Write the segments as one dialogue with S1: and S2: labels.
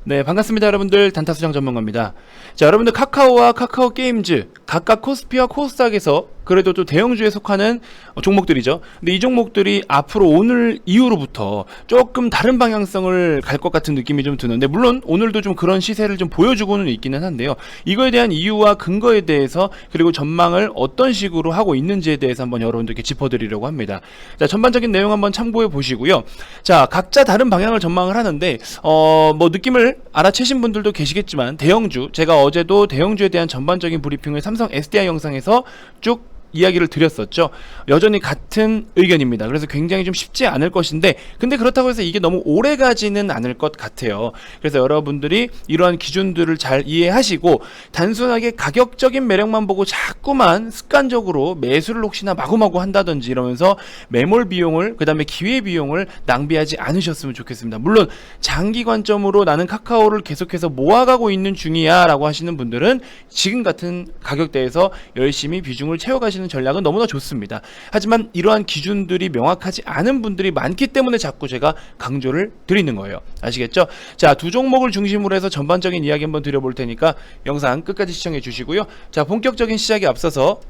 S1: 네, 반갑습니다. 여러분들. 단타수장 전문가입니다. 자, 여러분들 카카오와 카카오 게임즈 각각 코스피와 코스닥에서 그래도 또 대형주에 속하는 종목들이죠. 근데 이 종목들이 앞으로 오늘 이후로부터 조금 다른 방향성을 갈 것 같은 느낌이 좀 드는데, 물론 오늘도 좀 그런 시세를 좀 보여주고는 있기는 한데요. 이거에 대한 이유와 근거에 대해서, 그리고 전망을 어떤 식으로 하고 있는지에 대해서 한번 여러분들께 짚어드리려고 합니다. 자, 전반적인 내용 한번 참고해 보시고요. 자, 각자 다른 방향을 전망을 하는데 뭐 느낌을 알아채신 분들도 계시겠지만, 대형주, 제가 어제도 대형주에 대한 전반적인 브리핑을 삼성 SDI 영상에서 쭉 이야기를 드렸었죠. 여전히 같은 의견입니다. 그래서 굉장히 좀 쉽지 않을 것인데, 근데 그렇다고 해서 이게 너무 오래 가지는 않을 것 같아요. 그래서 여러분들이 이러한 기준들을 잘 이해하시고, 단순하게 가격적인 매력만 보고 자꾸만 습관적으로 매수를 혹시나 마구마구 한다든지 이러면서 매몰 비용을, 그 다음에 기회 비용을 낭비하지 않으셨으면 좋겠습니다. 물론 장기 관점으로 나는 카카오를 계속해서 모아가고 있는 중이야 라고 하시는 분들은 지금 같은 가격대에서 열심히 비중을 채워가시는 전략은 너무나 좋습니다. 하지만 이러한 기준들이 명확하지 않은 분들이 많기 때문에 자꾸 제가 강조를 드리는 거예요. 아시겠죠? 자, 두 종목을 중심으로 해서 전반적인 이야기 한번 드려볼 테니까 영상 끝까지 시청해 주시고요. 자, 본격적인 시작에 앞서서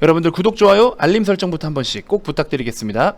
S1: 여러분들 구독, 좋아요, 알림 설정부터 한 번씩 꼭 부탁드리겠습니다.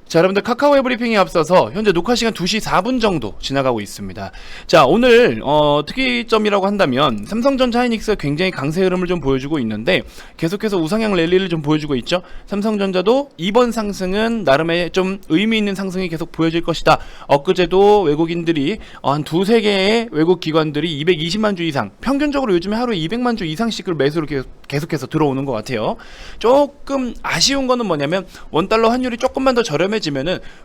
S1: 자, 여러분들 카카오 웹브리핑에 앞서서 현재 녹화 시간 2시 4분 정도 지나가고 있습니다. 자, 오늘 특이점이라고 한다면 삼성전자 하이닉스가 굉장히 강세 흐름을 좀 보여주고 있는데, 계속해서 우상향 랠리를 좀 보여주고 있죠. 삼성전자도 이번 상승은 나름의 좀 의미 있는 상승이 계속 보여질 것이다. 엊그제도 외국인들이 한 두세 개의 외국 기관들이 220만 주 이상, 평균적으로 요즘에 하루에 200만 주 이상씩을 매수로 계속해서 들어오는 것 같아요. 조금 아쉬운 거는 뭐냐면 원달러 환율이 조금만 더 저렴해지면은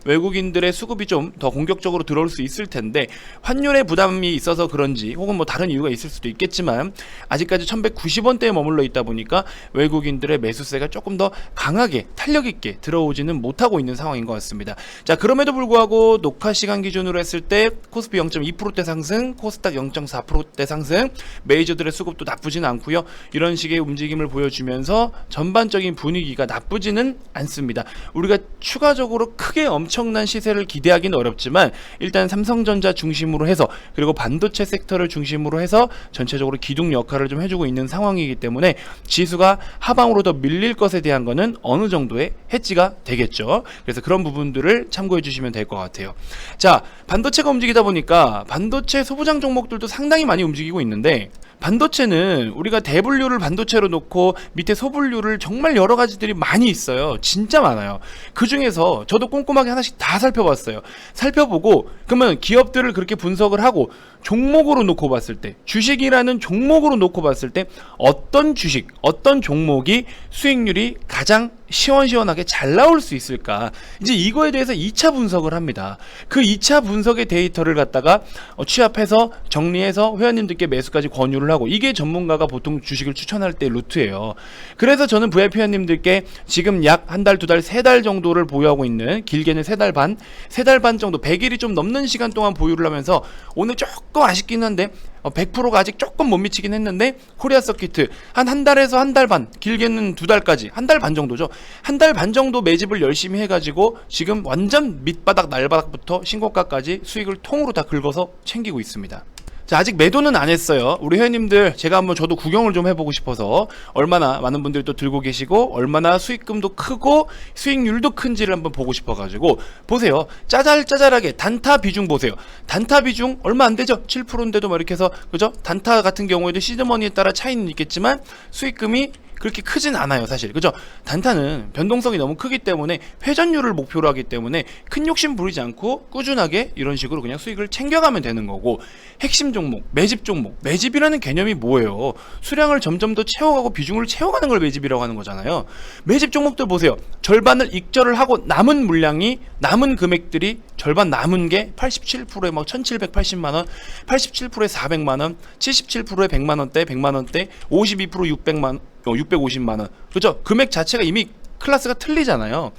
S1: 외국인들의 수급이 좀 더 공격적으로 들어올 수 있을 텐데, 환율의 부담이 있어서 그런지 혹은 뭐 다른 이유가 있을 수도 있겠지만 아직까지 1190원대에 머물러 있다 보니까 외국인들의 매수세가 조금 더 강하게 탄력 있게 들어오지는 못하고 있는 상황인 것 같습니다. 자, 그럼에도 불구하고 녹화 시간 기준으로 했을 때 코스피 0.2%대 상승, 코스닥 0.4%대 상승, 메이저들의 수급도 나쁘지는 않고요. 이런 식의 움직임을 보여주면서 전반적인 분위기가 나쁘지는 않습니다. 우리가 추가적으로 크게 엄청난 시세를 기대하기는 어렵지만 일단 삼성전자 중심으로 해서, 그리고 반도체 섹터를 중심으로 해서 전체적으로 기둥 역할을 좀 해주고 있는 상황이기 때문에 지수가 하방으로 더 밀릴 것에 대한 거는 어느 정도의 해지가 되겠죠. 그래서 그런 부분들을 참고해 주시면 될 것 같아요. 자, 반도체가 움직이다 보니까 반도체 소부장 종목들도 상당히 많이 움직이고 있는데, 반도체는 우리가 대분류를 반도체로 놓고 밑에 소분류를 정말 여러 가지들이 많이 있어요. 진짜 많아요. 그 중에서 저도 꼼꼼하게 하나씩 다 살펴봤어요. 살펴보고 그러면 기업들을 그렇게 분석을 하고 종목으로 놓고 봤을 때, 주식이라는 종목으로 놓고 봤을 때 어떤 주식, 어떤 종목이 수익률이 가장 시원시원하게 잘 나올 수 있을까, 이제 이거에 대해서 2차 분석을 합니다. 그 2차 분석의 데이터를 갖다가 취합해서 정리해서 회원님들께 매수까지 권유를 하고, 이게 전문가가 보통 주식을 추천할 때 루트예요. 그래서 저는 VIP 회원님들께 지금 약 한 달, 두 달, 세 달 정도를 보유하고 있는, 길게는 세 달 반 정도, 100일이 좀 넘는 시간 동안 보유를 하면서 오늘 조금 아쉽긴 한데 100%가 아직 조금 못 미치긴 했는데, 코리아 서키트 한 달에서 한 달 반, 길게는 두 달까지, 한 달 반 정도죠. 한 달 반 정도 매집을 열심히 해가지고 지금 완전 밑바닥 날바닥부터 신고가까지 수익을 통으로 다 긁어서 챙기고 있습니다. 자, 아직 매도는 안 했어요. 우리 회원님들, 제가 한번 저도 구경을 좀 해보고 싶어서, 얼마나 많은 분들이 또 들고 계시고 얼마나 수익금도 크고 수익률도 큰지를 한번 보고 싶어가지고, 보세요. 짜잘짜잘하게 단타 비중 보세요. 단타 비중 얼마 안 되죠? 7%인데도 막 이렇게 해서, 그죠? 단타 같은 경우에도 시드머니에 따라 차이는 있겠지만 수익금이 그렇게 크진 않아요, 사실. 그죠? 단타는 변동성이 너무 크기 때문에 회전율을 목표로 하기 때문에 큰 욕심 부리지 않고 꾸준하게 이런 식으로 그냥 수익을 챙겨가면 되는 거고, 핵심 종목, 매집 종목, 매집이라는 개념이 뭐예요? 수량을 점점 더 채워가고 비중을 채워가는 걸 매집이라고 하는 거잖아요. 매집 종목들 보세요. 절반을 익절을 하고 남은 물량이, 남은 금액들이 절반 남은 게 87%에 막 1780만원, 87%에 400만원, 77%에 100만원대, 100만원대, 52% 650만원. 그죠? 금액 자체가 이미 클래스가 틀리잖아요.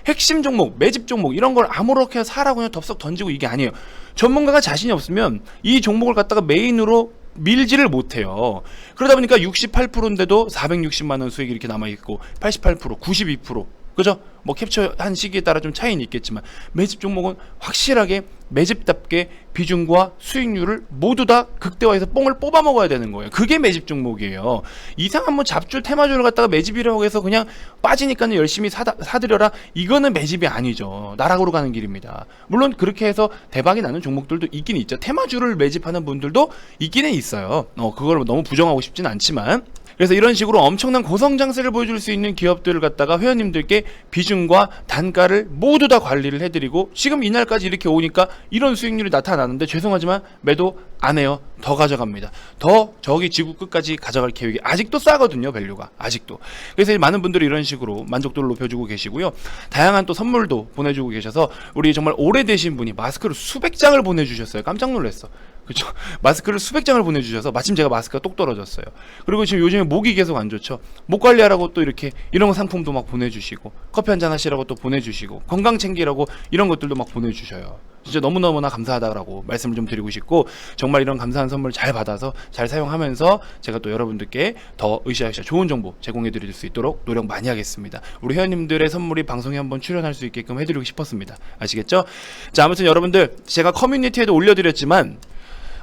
S1: 핵심 종목, 매집 종목 이런 걸 아무렇게 사라고 그냥 덥석 던지고 이게 아니에요. 전문가가 자신이 없으면 이 종목을 갖다가 메인으로 밀지를 못해요. 그러다 보니까 68%인데도 460만원 수익이 이렇게 남아있고, 88%, 92%, 그죠? 뭐 캡처한 시기에 따라 좀 차이는 있겠지만 매집 종목은 확실하게 매집답게 비중과 수익률을 모두 다 극대화해서 뽕을 뽑아 먹어야 되는 거예요. 그게 매집 종목이에요. 이상한 뭐 잡주 테마주를 갖다가 매집이라고 해서 그냥 빠지니까는 열심히 사들여라, 이거는 매집이 아니죠. 나락으로 가는 길입니다. 물론 그렇게 해서 대박이 나는 종목들도 있긴 있죠. 테마주를 매집하는 분들도 있기는 있어요. 그걸 너무 부정하고 싶진 않지만, 그래서 이런 식으로 엄청난 고성장세를 보여줄 수 있는 기업들을 갖다가 회원님들께 비중과 단가를 모두 다 관리를 해드리고, 지금 이날까지 이렇게 오니까 이런 수익률이 나타나는데 죄송하지만 매도 안 해요. 더 가져갑니다. 더 저기 지구 끝까지 가져갈 계획이 아직도 싸거든요, 밸류가 아직도. 그래서 많은 분들이 이런 식으로 만족도를 높여주고 계시고요. 다양한 또 선물도 보내주고 계셔서 우리 정말 오래되신 분이 마스크를 수백 장을 보내주셨어요. 깜짝 놀랐어. 그렇죠? 마스크를 수백 장을 보내주셔서 마침 제가 마스크가 똑 떨어졌어요. 그리고 지금 요즘에 목이 계속 안 좋죠. 목 관리하라고 또 이렇게 이런 상품도 막 보내주시고, 커피 한잔 하시라고 또 보내주시고, 건강 챙기라고 이런 것들도 막 보내주셔요. 진짜 너무너무나 감사하다라고 말씀을 좀 드리고 싶고, 정말 이런 감사한 선물 잘 받아서 잘 사용하면서 제가 또 여러분들께 더 으쌰으쌰 좋은 정보 제공해 드릴 수 있도록 노력 많이 하겠습니다. 우리 회원님들의 선물이 방송에 한번 출연할 수 있게끔 해드리고 싶었습니다. 아시겠죠? 자, 아무튼 여러분들, 제가 커뮤니티에도 올려드렸지만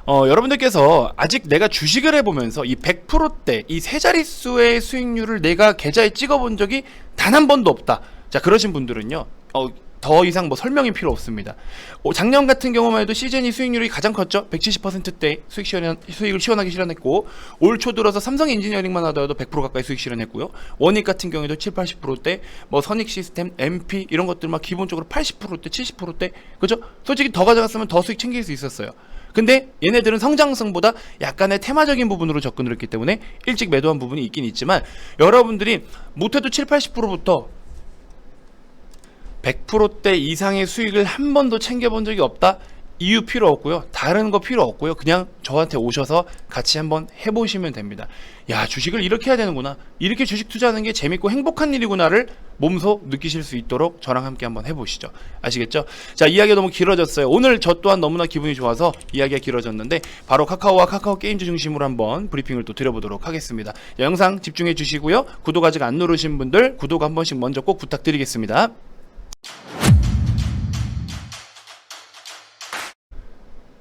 S1: 여러분들께서 아직 내가 주식을 해보면서 이 100%대 이 세 자릿수의 수익률을 내가 계좌에 찍어본 적이 단 한 번도 없다. 자, 그러신 분들은요, 더 이상 뭐 설명이 필요 없습니다. 작년 같은 경우만 해도 시즌이 수익률이 가장 컸죠. 170%대 수익을 시원하게 실현했고, 올 초 들어서 삼성 엔지니어링만 하더라도 100% 가까이 수익 실현했고요. 원익 같은 경우에도 7, 80%대, 뭐 선익 시스템, MP 이런 것들만 기본적으로 80%대, 70%대, 그죠? 솔직히 더 가져갔으면 더 수익 챙길 수 있었어요. 근데 얘네들은 성장성보다 약간의 테마적인 부분으로 접근을 했기 때문에 일찍 매도한 부분이 있긴 있지만, 여러분들이 못해도 7, 80%부터 100%대 이상의 수익을 한 번도 챙겨본 적이 없다? 이유 필요 없고요. 다른 거 필요 없고요. 그냥 저한테 오셔서 같이 한번 해보시면 됩니다. 야, 주식을 이렇게 해야 되는구나, 이렇게 주식 투자하는 게 재밌고 행복한 일이구나를 몸소 느끼실 수 있도록 저랑 함께 한번 해보시죠. 아시겠죠? 자, 이야기가 너무 길어졌어요. 오늘 저 또한 너무나 기분이 좋아서 이야기가 길어졌는데, 바로 카카오와 카카오 게임즈 중심으로 한번 브리핑을 또 드려보도록 하겠습니다. 영상 집중해 주시고요. 구독 아직 안 누르신 분들 구독 한 번씩 먼저 꼭 부탁드리겠습니다.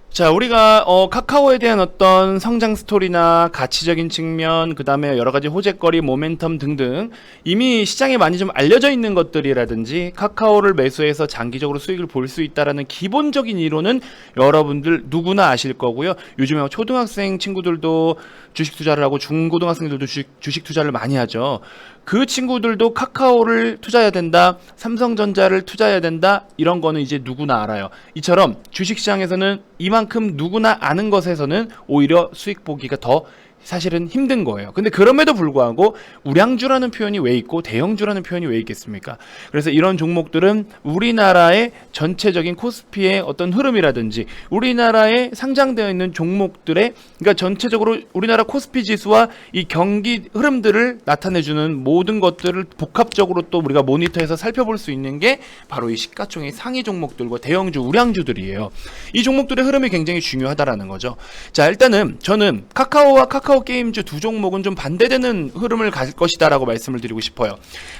S1: 자, 우리가 카카오에 대한 어떤 성장 스토리나 가치적인 측면, 그 다음에 여러가지 호재거리, 모멘텀 등등 이미 시장에 많이 좀 알려져 있는 것들이라든지, 카카오를 매수해서 장기적으로 수익을 볼 수 있다라는 기본적인 이론은 여러분들 누구나 아실 거고요. 요즘에 초등학생 친구들도 주식 투자를 하고 중고등학생들도 주식 투자를 많이 하죠. 그 친구들도 카카오를 투자해야 된다, 삼성전자를 투자해야 된다, 이런 거는 이제 누구나 알아요. 이처럼 주식시장에서는 이만큼 누구나 아는 것에서는 오히려 수익 보기가 더 사실은 힘든 거예요. 근데 그럼에도 불구하고 우량주라는 표현이 왜 있고 대형주라는 표현이 왜 있겠습니까? 그래서 이런 종목들은 우리나라의 전체적인 코스피의 어떤 흐름이라든지, 우리나라에 상장되어 있는 종목들의, 그러니까 전체적으로 우리나라 코스피 지수와 이 경기 흐름들을 나타내주는 모든 것들을 복합적으로 또 우리가 모니터해서 살펴볼 수 있는 게 바로 이 시가총액 상위 종목들과 대형주, 우량주들이에요. 이 종목들의 흐름이 굉장히 중요하다라는 거죠. 자, 일단은 저는 카카오와 카카오 게임즈 두 종목은 좀 반대되는 흐름을 가질 것이다 라고 말씀을 드리고 싶어요.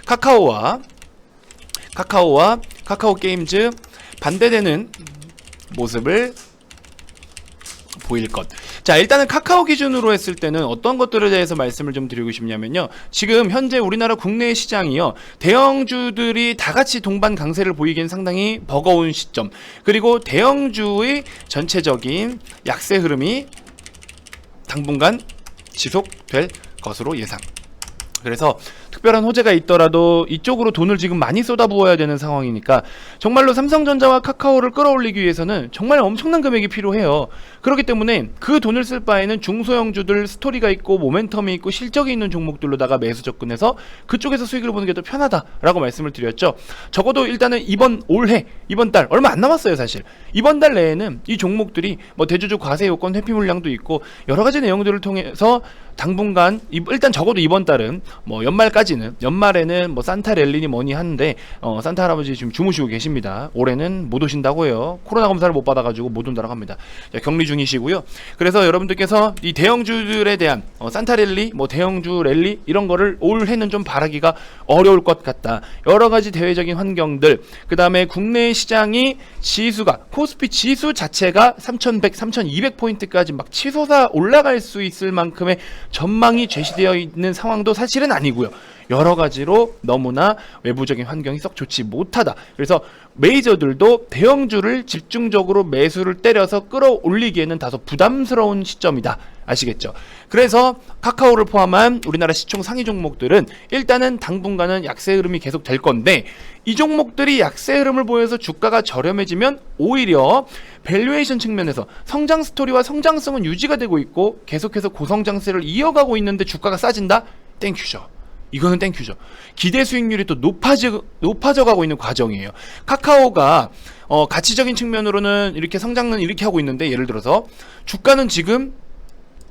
S1: 카카오와 카카오 게임즈 반대되는 모습을 보일 것. 자, 일단은 카카오 기준으로 했을 때는 어떤 것들에 대해서 말씀을 좀 드리고 싶냐면요, 지금 현재 우리나라 국내 시장이요, 대형주들이 다 같이 동반 강세를 보이기엔 상당히 버거운 시점, 그리고 대형주의 전체적인 약세 흐름이 당분간 지속될 것으로 예상. 그래서 특별한 호재가 있더라도 이쪽으로 돈을 지금 많이 쏟아부어야 되는 상황이니까, 정말로 삼성전자와 카카오를 끌어올리기 위해서는 정말 엄청난 금액이 필요해요. 그렇기 때문에 그 돈을 쓸 바에는 중소형주들, 스토리가 있고 모멘텀이 있고 실적이 있는 종목들로다가 매수 접근해서 그쪽에서 수익을 보는 게 더 편하다라고 말씀을 드렸죠. 적어도 일단은 이번 달 얼마 안 남았어요. 사실 이번 달 내에는 이 종목들이 뭐 대주주 과세 요건 회피 물량도 있고 여러 가지 내용들을 통해서 당분간 일단 적어도 이번 달은 뭐 연말까지 내지는 연말에는 뭐 산타 랠리니 뭐니 하는데 산타 할아버지 지금 주무시고 계십니다. 올해는 못 오신다고 해요. 코로나 검사를 못 받아가지고 못 온다고 합니다. 자, 격리 중이시고요. 그래서 여러분들께서 이 대형주들에 대한 산타 랠리, 뭐 대형주 랠리 이런 거를 올해는 좀 바라기가 어려울 것 같다. 여러 가지 대외적인 환경들, 그 다음에 국내 시장이 지수가 코스피 지수 자체가 3,100, 3,200포인트까지 막 치솟아 올라갈 수 있을 만큼의 전망이 제시되어 있는 상황도 사실은 아니고요. 여러 가지로 너무나 외부적인 환경이 썩 좋지 못하다. 그래서 메이저들도 대형주를 집중적으로 매수를 때려서 끌어올리기에는 다소 부담스러운 시점이다. 아시겠죠? 그래서 카카오를 포함한 우리나라 시총 상위 종목들은 일단은 당분간은 약세 흐름이 계속 될 건데, 이 종목들이 약세 흐름을 보여서 주가가 저렴해지면 오히려 밸류에이션 측면에서 성장 스토리와 성장성은 유지가 되고 있고 계속해서 고성장세를 이어가고 있는데 주가가 싸진다? 땡큐죠. 이거는 땡큐죠. 기대 수익률이 또 높아져 가고 있는 과정이에요. 카카오가 가치적인 측면으로는 이렇게 성장은 이렇게 하고 있는데, 예를 들어서 주가는 지금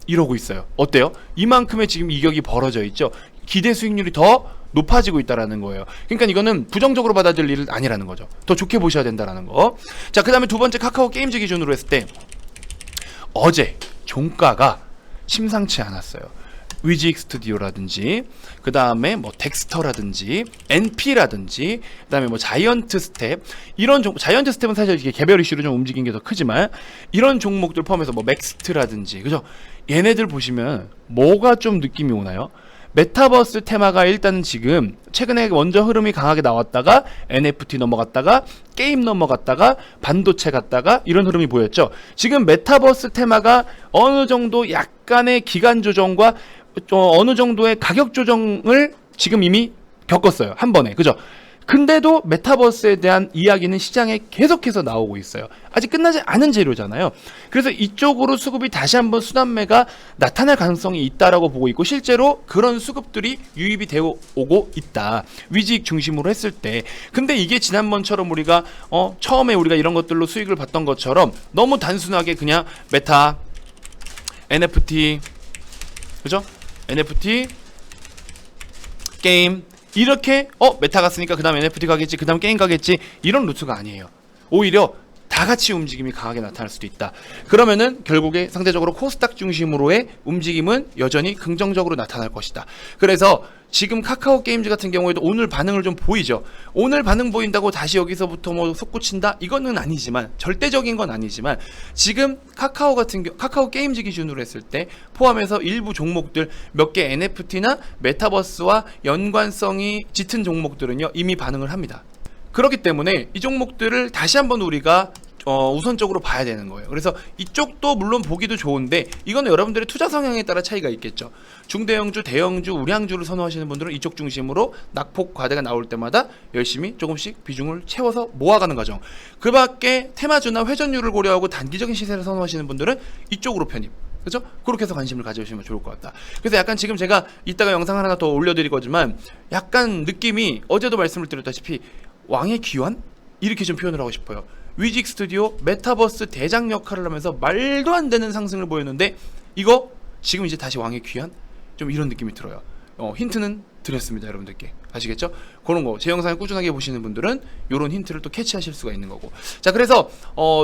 S1: 이러고 있어요. 어때요? 이만큼의 지금 이격이 벌어져 있죠. 기대 수익률이 더 높아지고 있다라는 거예요. 그러니까 이거는 부정적으로 받아들일 일은 아니라는 거죠. 더 좋게 보셔야 된다라는 거. 자, 그 다음에 두 번째 카카오 게임즈 기준으로 했을 때 어제 종가가 심상치 않았어요. 위직 스튜디오라든지, 그 다음에 뭐 덱스터라든지, NP라든지, 그 다음에 뭐 자이언트 스텝, 이런 자이언트 스텝은 사실 이게 개별 이슈로 좀 움직인 게 더 크지만, 이런 종목들 포함해서 뭐 맥스트라든지, 그죠? 얘네들 보시면 뭐가 좀 느낌이 오나요? 메타버스 테마가 일단 지금 최근에 먼저 흐름이 강하게 나왔다가 NFT 넘어갔다가 게임 넘어갔다가 반도체 갔다가 이런 흐름이 보였죠. 지금 메타버스 테마가 어느 정도 약간의 기간 조정과 어느 정도의 가격 조정을 지금 이미 겪었어요. 한 번에. 그죠? 근데도 메타버스에 대한 이야기는 시장에 계속해서 나오고 있어요. 아직 끝나지 않은 재료잖아요. 그래서 이쪽으로 수급이 다시 한번 순환매가 나타날 가능성이 있다라고 보고 있고, 실제로 그런 수급들이 유입이 되어 오고 있다. 위직 중심으로 했을 때. 근데 이게 지난번처럼 우리가 처음에 우리가 이런 것들로 수익을 봤던 것처럼 너무 단순하게 그냥 메타, NFT, 그죠? NFT, 게임, 이렇게 메타 갔으니까 그 다음 NFT 가겠지, 그 다음 게임 가겠지, 이런 루트가 아니에요. 오히려 다 같이 움직임이 강하게 나타날 수도 있다. 그러면은 결국에 상대적으로 코스닥 중심으로의 움직임은 여전히 긍정적으로 나타날 것이다. 그래서 지금 카카오 게임즈 같은 경우에도 오늘 반응을 좀 보이죠. 오늘 반응 보인다고 다시 여기서부터 뭐 솟구친다? 이거는 아니지만, 절대적인 건 아니지만, 지금 카카오 게임즈 기준으로 했을 때 포함해서 일부 종목들 몇 개 NFT나 메타버스와 연관성이 짙은 종목들은요 이미 반응을 합니다. 그렇기 때문에 이 종목들을 다시 한번 우리가 우선적으로 봐야 되는 거예요. 그래서 이쪽도 물론 보기도 좋은데, 이거는 여러분들의 투자 성향에 따라 차이가 있겠죠. 중대형주, 대형주, 우량주를 선호하시는 분들은 이쪽 중심으로 낙폭 과대가 나올 때마다 열심히 조금씩 비중을 채워서 모아가는 과정. 그 밖에 테마주나 회전율을 고려하고 단기적인 시세를 선호하시는 분들은 이쪽으로 편입. 그죠? 그렇게 해서 관심을 가져주시면 좋을 것 같다. 그래서 약간 지금 제가 이따가 영상 하나 더 올려드릴 거지만, 약간 느낌이 어제도 말씀을 드렸다시피 왕의 귀환? 이렇게 좀 표현을 하고 싶어요. 위직 스튜디오 메타버스 대장 역할을 하면서 말도 안 되는 상승을 보였는데, 이거 지금 이제 다시 왕의 귀환? 좀 이런 느낌이 들어요. 힌트는 드렸습니다, 여러분들께. 아시겠죠? 그런 거 제 영상을 꾸준하게 보시는 분들은 이런 힌트를 또 캐치하실 수가 있는 거고. 자, 그래서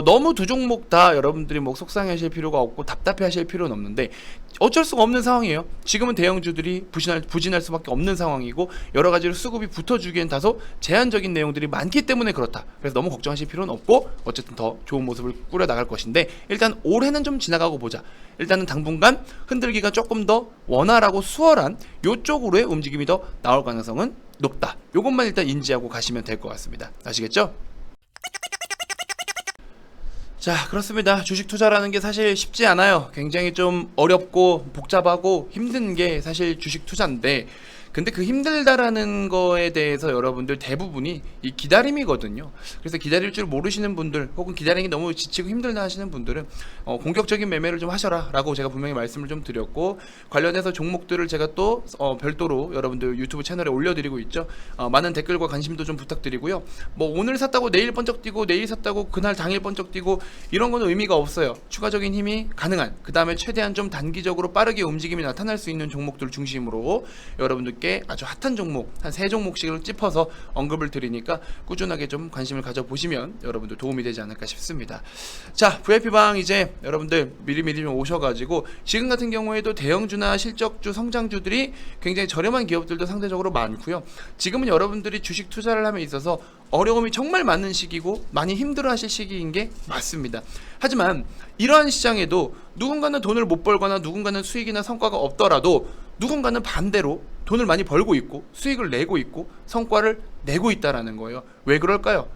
S1: 너무 두 종목 다 여러분들이 뭐 속상해하실 필요가 없고 답답해하실 필요는 없는데, 어쩔 수가 없는 상황이에요. 지금은 대형주들이 부진할 수밖에 없는 상황이고, 여러 가지로 수급이 붙어주기엔 다소 제한적인 내용들이 많기 때문에 그렇다. 그래서 너무 걱정하실 필요는 없고, 어쨌든 더 좋은 모습을 꾸려 나갈 것인데, 일단 올해는 좀 지나가고 보자. 일단은 당분간 흔들기가 조금 더 원활하고 수월한 요쪽으로의 움직임이 더 나올 가능성은 높다. 요것만 일단 인지하고 가시면 될 것 같습니다. 아시겠죠? 자, 그렇습니다. 주식 투자라는 게 사실 쉽지 않아요. 굉장히 좀 어렵고 복잡하고 힘든 게 사실 주식 투자인데, 근데 그 힘들다라는 거에 대해서 여러분들 대부분이 이 기다림이거든요. 그래서 기다릴 줄 모르시는 분들, 혹은 기다리기 너무 지치고 힘들다 하시는 분들은 공격적인 매매를 좀 하셔라 라고 제가 분명히 말씀을 좀 드렸고, 관련해서 종목들을 제가 또 별도로 여러분들 유튜브 채널에 올려드리고 있죠. 많은 댓글과 관심도 좀 부탁드리고요. 뭐 오늘 샀다고 내일 번쩍 뛰고, 내일 샀다고 그날 당일 번쩍 뛰고, 이런 거는 의미가 없어요. 추가적인 힘이 가능한, 그 다음에 최대한 좀 단기적으로 빠르게 움직임이 나타날 수 있는 종목들 중심으로 여러분들 여러분들께 아주 핫한 종목 한 3종목씩을 짚어서 언급을 드리니까 꾸준하게 좀 관심을 가져보시면 여러분들 도움이 되지 않을까 싶습니다. 자, VIP방 이제 여러분들 미리미리 좀 오셔가지고 지금 같은 경우에도 대형주나 실적주 성장주들이 굉장히 저렴한 기업들도 상대적으로 많고요. 지금은 여러분들이 주식 투자를 함에 있어서 어려움이 정말 많은 시기고 많이 힘들어하실 시기인 게 맞습니다. 하지만 이러한 시장에도 누군가는 돈을 못 벌거나 누군가는 수익이나 성과가 없더라도 누군가는 반대로 돈을 많이 벌고 있고 수익을 내고 있고 성과를 내고 있다라는 거예요. 왜 그럴까요?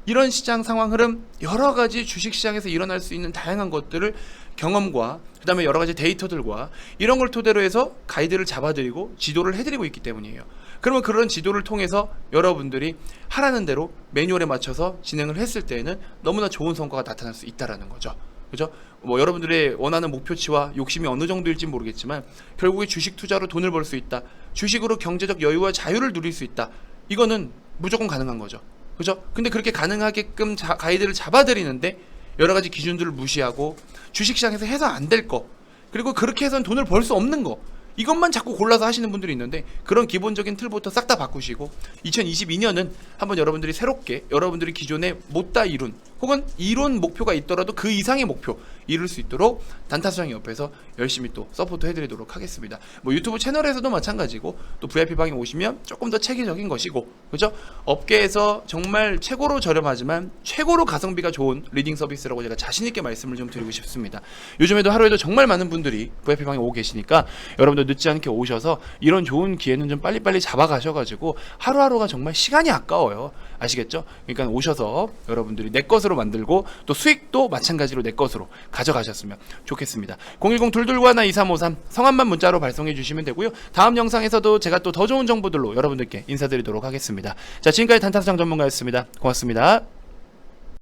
S1: 이런 시장 상황 흐름, 여러 가지 주식시장에서 일어날 수 있는 다양한 것들을 경험과 그 다음에 여러 가지 데이터들과 이런 걸 토대로 해서 가이드를 잡아드리고 지도를 해드리고 있기 때문이에요. 그러면 그런 지도를 통해서 여러분들이 하라는 대로 매뉴얼에 맞춰서 진행을 했을 때에는 너무나 좋은 성과가 나타날 수 있다라는 거죠. 그죠? 뭐 여러분들의 원하는 목표치와 욕심이 어느 정도일지 모르겠지만 결국에 주식 투자로 돈을 벌 수 있다. 주식으로 경제적 여유와 자유를 누릴 수 있다. 이거는 무조건 가능한 거죠. 그죠? 근데 그렇게 가능하게끔 가이드를 잡아드리는데 여러 가지 기준들을 무시하고 주식시장에서 해서 안 될 거, 그리고 그렇게 해서는 돈을 벌 수 없는 거, 이것만 자꾸 골라서 하시는 분들이 있는데 그런 기본적인 틀부터 싹 다 바꾸시고 2022년은 한번 여러분들이 새롭게 여러분들이 기존에 못다 이룬 혹은 이룬 목표가 있더라도 그 이상의 목표 이룰 수 있도록 단타수장 옆에서 열심히 또 서포트 해드리도록 하겠습니다. 뭐 유튜브 채널에서도 마찬가지고 또 VIP방에 오시면 조금 더 체계적인 것이고, 그죠? 업계에서 정말 최고로 저렴하지만 최고로 가성비가 좋은 리딩 서비스라고 제가 자신있게 말씀을 좀 드리고 싶습니다. 요즘에도 하루에도 정말 많은 분들이 VIP방에 오고 계시니까 여러분들 늦지 않게 오셔서 이런 좋은 기회는 좀 빨리빨리 잡아가셔가지고 하루하루가 정말 시간이 아까워요. 아시겠죠? 그러니까 오셔서 여러분들이 내 것으로 만들고 또 수익도 마찬가지로 내 것으로 가져가셨으면 좋겠습니다. 010-221-2353 성함만 문자로 발송해 주시면 되고요. 다음 영상에서도 제가 또 더 좋은 정보들로 여러분들께 인사드리도록 하겠습니다. 자, 지금까지 단타수장 전문가였습니다. 고맙습니다.